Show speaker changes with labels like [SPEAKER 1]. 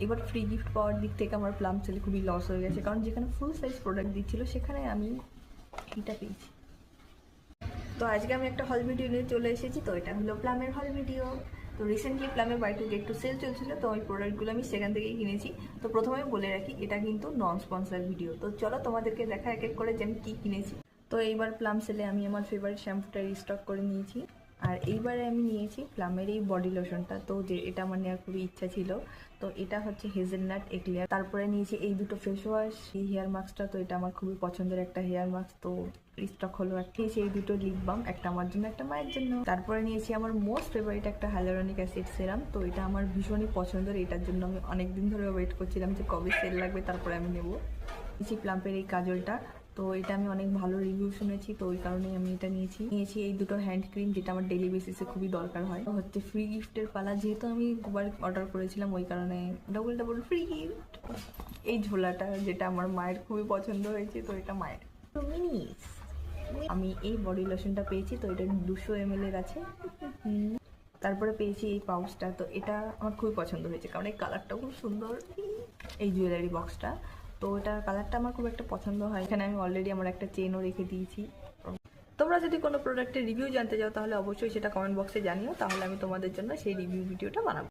[SPEAKER 1] এবার free gift পাওয়ার দিক থেকে আমার প্লাম সেলে খুবই লস হয়ে গেছে, কারণ যেখানে ফুল সাইজ প্রোডাক্ট দিচ্ছিল সেখানে আমি এইটা পেয়েছি। তো আজকে আমি একটা হল ভিডিও নিয়ে চলে এসেছি। তো এটা হলো প্লামের হল ভিডিও। তো রিসেন্টলি প্লামের buy two get two sale চলছিল, তো ওই প্রোডাক্টগুলো আমি সেখান থেকেই কিনেছি। তো প্রথমে বলে রাখি এটা কিন্তু নন স্পন্সার ভিডিও। তো চলো তোমাদেরকে দেখা এক এক করে যে আমি কী কিনেছি। তো এইবার প্লাম সেলে আমি আমার ফেভারিট শ্যাম্পুটা রিস্টক করে নিয়েছি। আর এইবারে আমি নিয়েছি প্লামের এই বডি লোশনটা, তো যে এটা আমার নেওয়ার খুবই ইচ্ছা ছিল। তো এটা হচ্ছে হেজেলনাট এক্লেয়ার। তারপরে নিয়েছি এই দুটো ফেস ওয়াশ, এই হেয়ার মাস্কটা, তো এটা আমার খুবই পছন্দের একটা হেয়ার মাস্ক, তো রিস্টক হলো। একটা নিয়েছি এই দুটো লিপ বাম, একটা আমার জন্য একটা মায়ের জন্য। তারপরে নিয়েছি আমার মোস্ট ফেভারিট একটা হ্যালুরনিক অ্যাসিড সেরাম, তো এটা আমার ভীষণই পছন্দের। এটার জন্য আমি অনেকদিন ধরে ওয়েট করছিলাম যে কবে সেল লাগবে তারপরে আমি নেবো। নিয়েছি প্লাম্পের এই কাজলটা, তো এটা আমি অনেক ভালো রিভিউ শুনেছি, তো ওই কারণেই আমি এটা নিয়েছি এই দুটো হ্যান্ড ক্রিম, যেটা আমার ডেলি বেসিসে খুবই দরকার হয়। হচ্ছে ফ্রি গিফটের পালা, যেহেতু আমি দুবার অর্ডার করেছিলাম ওই কারণে ডবল ডবল ফ্রি গিফট। এই ঝোলাটা যেটা আমার মায়ের খুবই পছন্দ হয়েছে, তো এটা মায়ের। তো মিনিস আমি এই বডি লোশনটা পেয়েছি, তো এটা 200 ml এর আছে। তারপরে পেয়েছি এই পাউচটা, তো এটা আমার খুবই পছন্দ হয়েছে কারণ এই কালারটাও খুব সুন্দর। এই জুয়েলারি বক্সটা, তো এটার কালারটা আমার খুব একটা পছন্দ হয়। এখানে আমি অলরেডি আমার একটা চেনও রেখে দিয়েছি। তোমরা যদি কোনো প্রোডাক্টের রিভিউ জানতে চাও তাহলে অবশ্যই সেটা কমেন্ট বক্সে জানিও, তাহলে আমি তোমাদের জন্য সেই রিভিউ ভিডিওটা বানাবো।